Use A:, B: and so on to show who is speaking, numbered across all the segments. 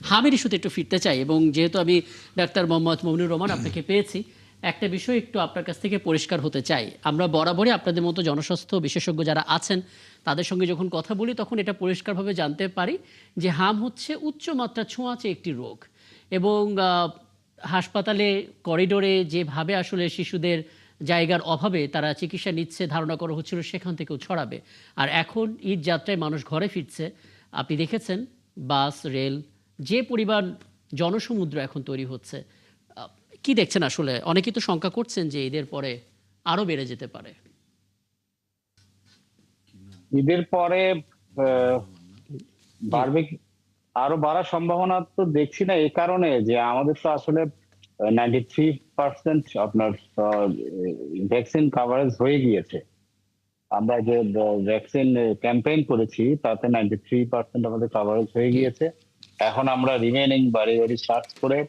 A: হামের ইস্যুতে একটু ফিরতে চাই, এবং যেহেতু আমি ডাক্তার মোহাম্মদ মমিনুর রহমান আপনাকে পেয়েছি, একটা বিষয় একটু আপনার কাছ থেকে পরিষ্কার হতে চাই। আমরা বরাবরই আপনাদের মতো জনস্বাস্থ্য বিশেষজ্ঞ যারা আছেন তাদের সঙ্গে যখন কথা বলি তখন এটা পরিষ্কারভাবে জানতে পারি যে হাম হচ্ছে উচ্চমাত্রা ছোঁয়াচে একটি রোগ, এবং হাসপাতালে করিডোরে যেভাবে আসলে শিশুদের জায়গার অভাবে তারা চিকিৎসা নিচ্ছে ধারণা করা হচ্ছিল সেখান থেকেও ছড়াবে। আর এখন ঈদ যাত্রায় মানুষ ঘরে ফিরছে, আপনি দেখেছেন বাস রেল যে পরিমাণ জনসমুদ্র এখন তৈরি হচ্ছে। আহ, কি দেখছেন আসলে? অনেকেই তো শঙ্কা করছেন যে ঈদের পরে আরো বেড়ে যেতে পারে।
B: ঈদের পরে আহ,
A: জি।
B: বাড়বে আরো বাড়ার সম্ভাবনা তো দেখছি না, এই কারণে যে আমাদের তো আসলে 93% আপনার ভ্যাকসিন কাভারেজ হয়ে গিয়েছে। আমরা যে ভ্যাকসিন ক্যাম্পেইন করেছি তাতে 93% আমাদের কাভারেজ হয়ে
A: জি।
B: গিয়েছে। এখন আমরা রিমেইনিং বাড়ি বাড়ি সার্চ করে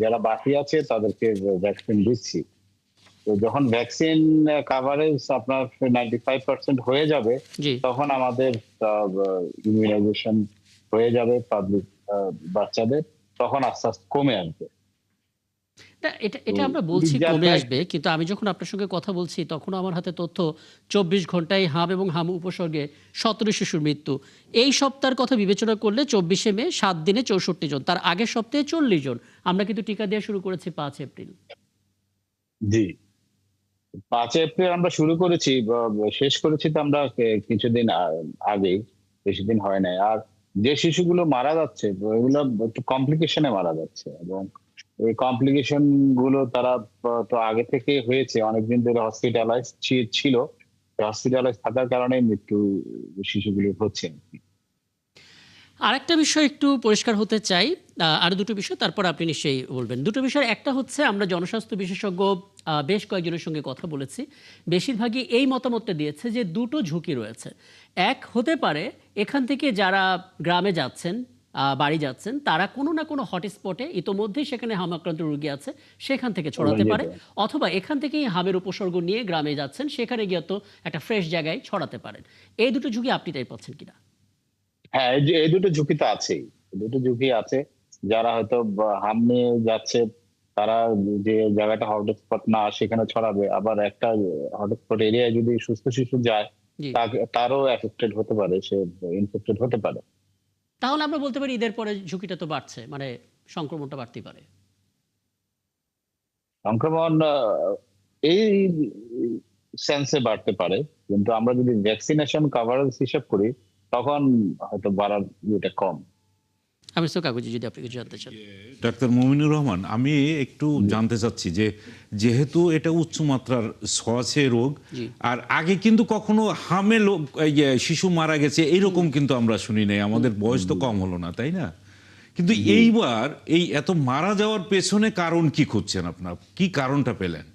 B: যারা বাকি আছে তাদেরকে ভ্যাকসিন দিচ্ছি। তো যখন ভ্যাকসিন কাভারেজ আপনার 95% হয়ে যাবে,
A: জি।
B: তখন আমাদের ইমিউনাইজেশন হয়ে যাবে পাবলিক বাচ্চাদের, তখন আস্তে আস্তে কমে আসবে।
A: এটা এটা
B: তো
A: এটা আমরা
B: ঈদ
A: বলছি কমে
B: যাত্রায়
A: আসবে, কিন্তু আমি যখন আপনার সঙ্গে কথা বলছি তখনও আমার হাতে তথ্য 24 ঘন্টায় হাম এবং হাম উপসর্গে 17 শিশুর মৃত্যু। এই সপ্তাহের কথা বিবেচনা করলে 24শে মে 7 দিনে 64 জন, তার আগের সপ্তাহে 40 জন। আমরা কিন্তু টিকা দেওয়া শুরু করেছি 5 এপ্রিল।
B: জি, 5 এপ্রিল আমরা শুরু করেছি, শেষ করেছি তো আমরা কিছুদিন আগেই, বেশি দিন হয় নাই। আর যে শিশুগুলো মারা যাচ্ছে এগুলো একটু কমপ্লিকেশনে মারা যাচ্ছে, এবং এই কমপ্লিকেশন গুলো তারা তো আগে থেকে হয়েছে, অনেকদিন ধরে হসপিটালাইজ ছিল, হসপিটালাইজ থাকার কারণে মৃত্যু শিশুগুলো হচ্ছে।
A: আরেকটা বিষয় একটু পরিষ্কার হতে চাই, আরো দুটো বিষয় তারপর আপনি নিশ্চয়ই বলবেন। দুটো বিষয়, একটা হচ্ছে আমরা জনস্বাস্থ্য বিশেষজ্ঞ বেশ কয়েকজনের সঙ্গে কথা বলেছি, বেশিরভাগই এই মতামতটা দিয়েছে যে দুটো ঝুঁকি রয়েছে। এক হতে পারে এখান থেকে যারা গ্রামে যাচ্ছেন, বাড়ি যাচ্ছেন, তারা কোনো না কোনো হটস্পটে ইতোমধ্যেই সেখানে হাম আক্রান্ত রোগী আছে সেখান থেকে ছড়াতে পারে,
B: যেতে
A: অথবা এখান থেকেই হামের উপসর্গ নিয়ে গ্রামে যাচ্ছেন, সেখানে গিয়ে তো একটা ফ্রেশ জায়গায় ছড়াতে পারেন। এই দুটো ঝুঁকি আপনি তাই পাচ্ছেন কিনা?
B: হ্যাঁ, এই দুটো ঝুঁকি তো আছেই। এই দুটো ঝুঁকি আছে। যারা হয়তো হাম নিয়ে যাচ্ছে, তারা যে জায়গাটা হটস্পট না সেখানে ছড়াবে। আবার একটা হটস্পট এরিয়ায় যদি সুস্থ শিশু যায়,
A: জি।
B: তারও এফেক্টেড হতে পারে, সে ইনফেক্টেড হতে পারে।
A: তাহলে আমরা বলতে পারি ঈদের পরে ঝুঁকিটা তো বাড়ছে, মানে সংক্রমণটা বাড়তেই পারে।
B: সংক্রমণ এই সেন্সে বাড়তে পারে, কিন্তু আমরা যদি ভ্যাকসিনেশন কাভারেজ হিসাব করি তখন হয়তো বাড়ার ইয়েটা কম।
A: আমি তো কাগজে যদি আপনি কিছু জানতে চান।
C: ডাক্তার মমিনুর রহমান, আমি একটু জানতে চাচ্ছি যে যেহেতু এটা উচ্চমাত্রার ছোঁয়াচে রোগ,
A: জি।
C: আর আগে কিন্তু কখনো হামে লোক শিশু মারা গেছে এইরকম কিন্তু আমরা শুনি নাই, আমাদের বয়স তো কম হলো না, তাই না? কিন্তু
B: জি,
C: এইবার এই এত মারা যাওয়ার পেছনে কারণ কি খুঁজছেন, আপনার কি কারণটা পেলেন?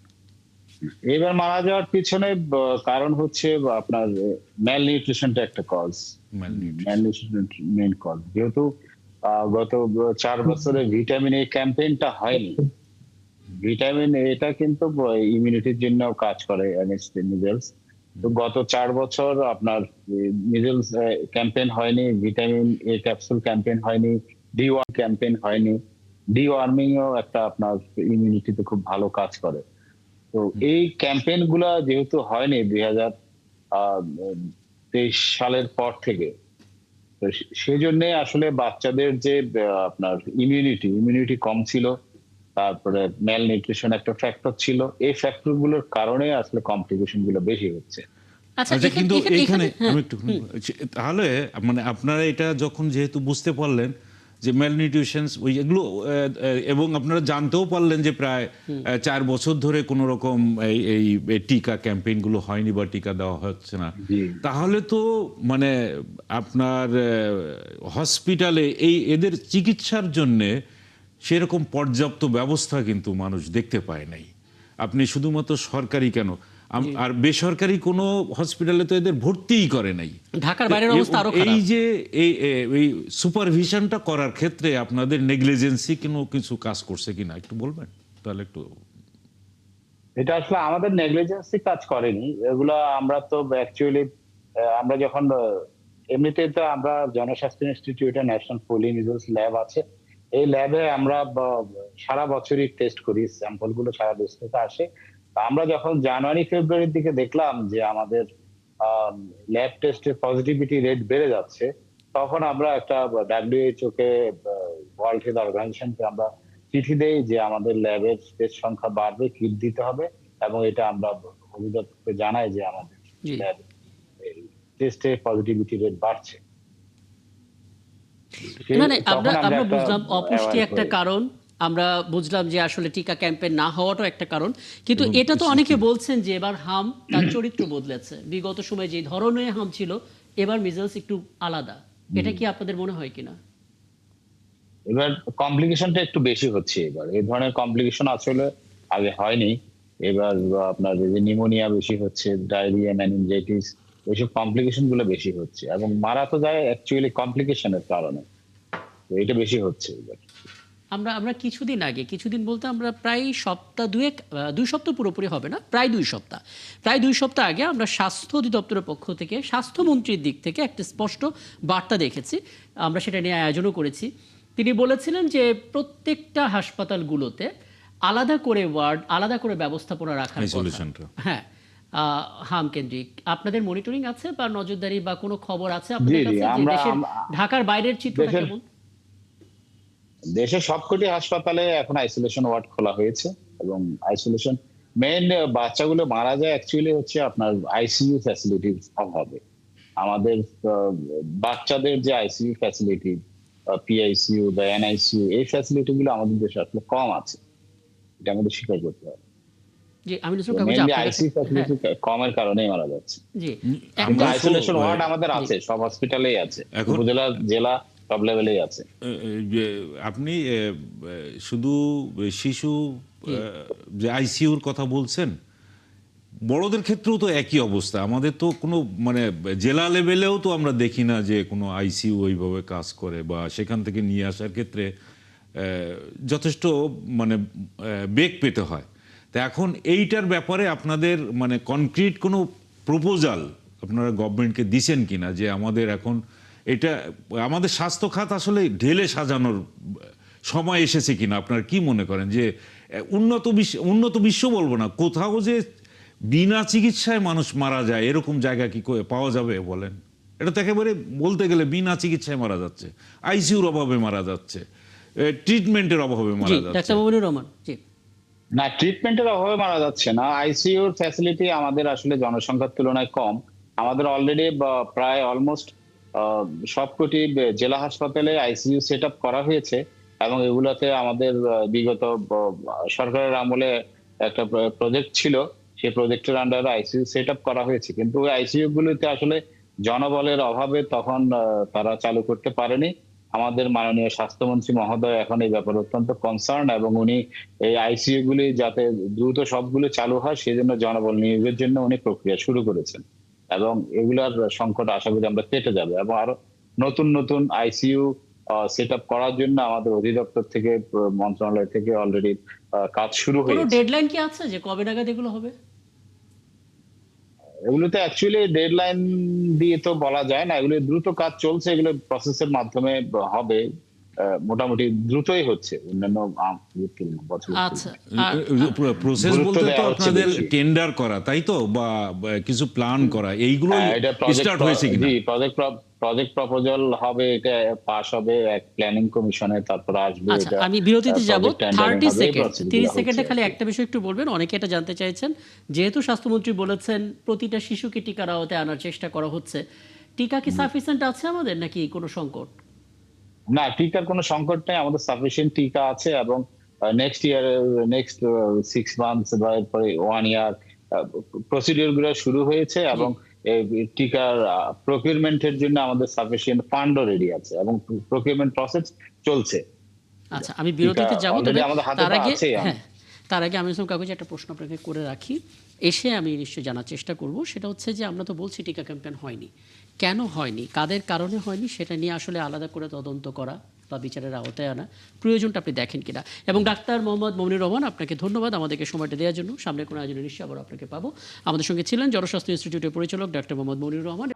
B: এবার মারা যাওয়ার পিছনে কারণ হচ্ছে আপনার ম্যাল নিউট্রিশনটা একটা কজ। ম্যাল
C: ম্যালনিউট্রিশন।
B: নিউট্রিশন মেইন কজ, যেহেতু গত 4 বছরে ভিটামিন এ ক্যাম্পেইনটা হয়নি। ভিটামিন এটা কিন্তু ইমিউনিটির জন্য কাজ করে এগেইনস্ট মিজেলস। তো গত 4 বছর আপনার মিজেলস ক্যাম্পেইন হয়নি, ভিটামিন এ ক্যাপসুল ক্যাম্পেইন হয়নি, ডি1 ক্যাম্পেইন হয়নি। ডিওয়ার্মিংও একটা আপনার ইমিউনিটিতে খুব ভালো কাজ করে। তো এই ক্যাম্পেইন গুলা যেহেতু হয়নি 2023 সালের পর থেকে, তো সেজন্য আসলে বাচ্চাদের যে আপনার ইমিউনিটি কম ছিল, তারপরে ম্যাল নিউট্রিশন একটা ফ্যাক্টর ছিল। এই ফ্যাক্টর গুলোর কারণে আসলে কমপ্লিকেশন গুলো বেশি হচ্ছে।
A: আচ্ছা,
C: আচ্ছা,
A: এখানে
C: কিন্তু
A: এখানে
C: এইখানে
A: এখানে হ্যাঁ।
C: আমি একটু তাহলে মানে আপনারা এটা যখন যেহেতু বুঝতে পারলেন যে ম্যালনিউট্রিশন ওই এগুলো এবং আপনারা জানতেও পারলেন যে প্রায় 4 বছর ধরে কোনো রকম এই এই এই টিকা ক্যাম্পেইনগুলো হয়নি বা টিকা দেওয়া হচ্ছে না,
B: জি,
C: তাহলে তো মানে আপনার হসপিটালে এই এদের চিকিৎসার জন্যে সেরকম পর্যাপ্ত ব্যবস্থা কিন্তু মানুষ দেখতে পায় নাই। আপনি শুধুমাত্র সরকারি কেন,
A: জি।
C: আর বেসরকারি কোনো হসপিটালে তো এদের ভর্তিই করে নাই।
A: ঢাকার
C: তো
A: বাইরের অবস্থা আরো
C: এই
A: খারাপ।
C: যে এই সুপারভিশনটা করার ক্ষেত্রে আপনাদের নেগলিজেন্সি কোনো কিছু কাজ করছে কিনা একটু বলবেন তাহলে একটু।
B: এটা আসলে আমাদের নেগলিজেন্সি কাজ করেনি। এগুলা আমরা তো অ্যাকচুয়ালি আমরা যখন এমনিতে তো আমরা জনস্বাস্থ্য ইনস্টিটিউটে ন্যাশনাল পোলিও মিজলস ল্যাব আছে। এই ল্যাবে আমরা সারা বছরই টেস্ট করি, স্যাম্পল গুলো সারা দেশ থেকে আসে। তা আমরা যখন জানুয়ারি ফেব্রুয়ারির দিকে দেখলাম যে আমাদের ল্যাব টেস্টের পজিটিভিটি রেট বেড়ে যাচ্ছে, তখন আমরা একটা WHO কে, ওয়ার্ল্ড হেলথ অর্গানাইজেশনকে আমরা চিঠি দেই যে আমাদের ল্যাবের টেস্ট সংখ্যা বাড়বে, কিট দিতে হবে, এবং এটা আমরা অধিদপ্তরকে জানাই যে আমাদের
A: জি।
B: ল্যাব টেস্টে পজিটিভিটি রেট বাড়ছে।
A: মানে
B: তখন
A: আমরা আমরা
B: একটা
A: বুঝলাম অপুষ্টি
B: aware
A: একটা
B: হই।
A: কারণ, আমরা বুঝলাম যে আসলে টিকা ক্যাম্পেইন না হওয়াটাও একটা কারণ, কিন্তু
C: এবং
A: এটা তো অনেকে বলছেন যে এবার হাম তার চরিত্র বদলেছে, বিগত সময়ে যে ধরনের হাম ছিল এবার মিজলস একটু আলাদা, এটা কি আপনাদের মনে হয় কিনা?
B: এবার কমপ্লিকেশনটা একটু বেশি হচ্ছে। এবার এই ধরনের কমপ্লিকেশন আসলে আগে হয়নি। এবার আপনার এই যে নিউমোনিয়া বেশি হচ্ছে, ডায়রিয়া, মেনিনজাইটিস, এইসব কমপ্লিকেশন গুলো বেশি হচ্ছে, এবং মারা তো যায় অ্যাকচুয়ালি কমপ্লিকেশনের কারণে। তো এটা বেশি হচ্ছে এবার।
A: আমরা আমরা কিছুদিন বলতে আমরা প্রায় সপ্তাহ দুয়েক, 2 সপ্তাহ পুরোপুরি হবে না, প্রায় 2 সপ্তাহ আগে আমরা স্বাস্থ্য অধিদপ্তরের পক্ষ থেকে স্বাস্থ্যমন্ত্রীর দিক থেকে একটা স্পষ্ট বার্তা দেখেছি, আমরা সেটা নিয়ে আয়োজনও করেছি। তিনি বলেছিলেন যে প্রত্যেকটা হাসপাতালগুলোতে আলাদা করে ওয়ার্ড, আলাদা করে ব্যবস্থাপনা রাখার কথা।
C: আইসোলেশনটা।
A: হ্যাঁ, হাম কেন্দ্রিক আপনাদের মনিটরিং আছে বা নজরদারি বা কোনো খবর আছে
B: জি
A: আপনাদের
B: জি,
A: কাছে যে
B: আমরা
A: দেশের ঢাকার বাইরের চিত্রটা
B: দেশের
A: কেমন?
B: দেশের সবকটি হাসপাতালে এখন আইসোলেশন ওয়ার্ড খোলা হয়েছে, এবং আইসোলেশন মেইন বাচ্চাগুলো মারা যায় অ্যাকচুয়ালি হচ্ছে আপনার আইসিইউ ফ্যাসিলিটির অভাবে। আমাদের বাচ্চাদের যে আইসিইউ ফ্যাসিলিটি, পিআইসিইউ বা এনআইসিইউ, এই ফ্যাসিলিটি গুলো আমাদের দেশে আসলে কম আছে, এটা আমাদের স্বীকার করতে হবে।
A: জি, আমি নজরুল কাগজ
B: মেইনলি
A: আপনার কাছে,
B: আইসিইউ
A: হ্যাঁ,
B: ফ্যাসিলিটি কমের কারণেই মারা যাচ্ছে।
A: জি,
B: কিন্তু
A: একটা
C: আমরা
B: আইসোলেশন
C: তো,
B: ওয়ার্ড আমাদের আছে, সব হসপিটালেই আছে,
C: এখন-
B: উপজেলা, জেলা, সব লেভেলেই আছে।
C: যে আপনি শুধু শিশু যে আইসিইউর কথা বলছেন, বড়দের ক্ষেত্রেও তো একই অবস্থা। আমাদের তো কোনো মানে জেলা লেভেলেও তো আমরা দেখি না যে কোনো আইসিইউ ওইভাবে কাজ করে, বা সেখান থেকে নিয়ে আসার ক্ষেত্রে যথেষ্ট মানে বেগ পেতে হয়। তা এখন এইটার ব্যাপারে আপনাদের মানে কনক্রিট কোনো প্রপোজাল আপনারা গভর্নমেন্টকে দিছেন কিনা, যে আমাদের এখন এটা আমাদের স্বাস্থ্য খাত আসলে ঢেলে সাজানোর সময় এসেছে কিনা? আপনারা কি মনে করেন যে উন্নত বিশ্ব বলবো না, কোথাও যে বিনা চিকিৎসায় মানুষ মারা যায় এরকম জায়গা কি পাওয়া যাবে বলেন? এটা তো একেবারে বলতে গেলে বিনা চিকিৎসায় মারা যাচ্ছে, আইসিইউর অভাবে মারা যাচ্ছে, ট্রিটমেন্টের অভাবে
A: জি,
C: মারা যাচ্ছে।
A: ডাক্তার মমিনুর রহমান, জি।
B: না, ট্রিটমেন্টের অভাবে মারা যাচ্ছে না, আইসিইউর ফ্যাসিলিটি আমাদের আসলে জনসংখ্যার তুলনায় কম। আমাদের অলরেডি প্রায় অলমোস্ট সবকটি জেলা হাসপাতালে আইসিইউ সেট আপ করা হয়েছে, এবং এগুলোতে আমাদের বিগত সরকারের আমলে একটা প্রজেক্ট ছিল, সেই প্রজেক্টের আন্ডারে আইসিইউ সেট আপ করা হয়েছে, কিন্তু ওই আইসিইউ গুলিতে আসলে জনবলের অভাবে তখন তারা চালু করতে পারেনি। আমাদের মাননীয় স্বাস্থ্যমন্ত্রী মহোদয় এখন এই ব্যাপারে অত্যন্ত কনসার্ন, এবং উনি এই আইসিইউ গুলি যাতে দ্রুত সবগুলো চালু হয় সেজন্য জনবল নিয়োগের জন্য উনি প্রক্রিয়া শুরু করেছেন, এবং এগুলার সংকট আশা করি আমরা কেটে যাবে, এবং আরো নতুন নতুন আইসিইউ সেট আপ করার জন্য আমাদের অধিদপ্তর থেকে, মন্ত্রণালয় থেকে অলরেডি কাজ শুরু
A: কোনো
B: হয়েছে।
A: ডেডলাইন কি আছে যে কবে নাগাদ এগুলো হবে?
B: এগুলোতে অ্যাকচুয়ালি ডেডলাইন দিয়ে তো বলা যায় না, এগুলো দ্রুত কাজ চলছে, এগুলো প্রসেসের মাধ্যমে হবে, মোটামুটি দ্রুতই হচ্ছে অন্যান্য বছর।
A: আচ্ছা, আর
C: প্রসেস
B: গুরুত্ব
C: বলতে তো
B: দেওয়া হচ্ছে
C: আপনাদের
B: বেশি।
C: টেন্ডার করা, তাই তো, বা কিছু প্ল্যান করা, এইগুলো
B: এটা
C: স্টার্ট হয়েছে কিনা?
B: জি, প্রজেক্ট প্রপোজাল হবে, এটা পাস হবে এক প্ল্যানিং কমিশনে, তারপর আসবে
A: আচ্ছা,
B: এটা।
A: আমি বিরতিতে যাব,
B: project tendering
A: 30
B: হবে, এই
A: সেকেন্ড,
B: process গুলো
A: 30 সেকেন্ডে
B: হচ্ছে
A: খালি
B: আর কি।
A: একটা বিষয় একটু বলবেন, অনেকে এটা জানতে চাইছেন। যেহেতু স্বাস্থ্যমন্ত্রী বলেছেন প্রতিটা শিশুকে টিকার আওতায় আনার চেষ্টা করা হচ্ছে, টিকা কি সাফিসিয়েন্ট আছে আমাদের নাকি কোনো সংকট?
B: না, টিকার কোনো সংকট নেই, আমাদের সাফিসিয়েন্ট টিকা আছে, এবং নেক্সট 6 মান্থস বা এরপরে 1 ইয়ার প্রসিডিওর গুলো শুরু হয়েছে, এবং এই টিকার প্রকিউরমেন্টের জন্য আমাদের সাফিসিয়েন্ট ফান্ডও রেডি আছে, এবং প্রকিউরমেন্ট প্রসেস চলছে।
A: আচ্ছা, আমি বিরতিতে যাব,
B: already
A: তবে
B: আমাদের হাতে
A: তার
B: তো
A: আগে,
B: আছেই।
A: হ্যাঁ, তার আগে আমি কাগজে একটা প্রশ্ন আপনাকে করে রাখি, এসে আমি নিশ্চয়ই জানার চেষ্টা করব। সেটা হচ্ছে যে আমরা তো বলছি টিকা ক্যাম্পেইন হয়নি, কেন হয়নি, কাদের কারণে হয়নি, সেটা নিয়ে আসলে আলাদা করে তদন্ত করা বা বিচারের আওতায় আনা প্রয়োজনটা আপনি দেখেন কিনা। এবং ডাক্তার মোহাম্মদ মমিনুর রহমান, আপনাকে ধন্যবাদ আমাদেরকে সময়টা দেওয়ার জন্য। সামনে কোনো আয়োজনে নিশ্চয়ই আবার আপনাকে পাবো। আমাদের সঙ্গে ছিলেন জনস্বাস্থ্য ইনস্টিটিউটের পরিচালক ডাক্তার মোহাম্মদ মমিনুর রহমান।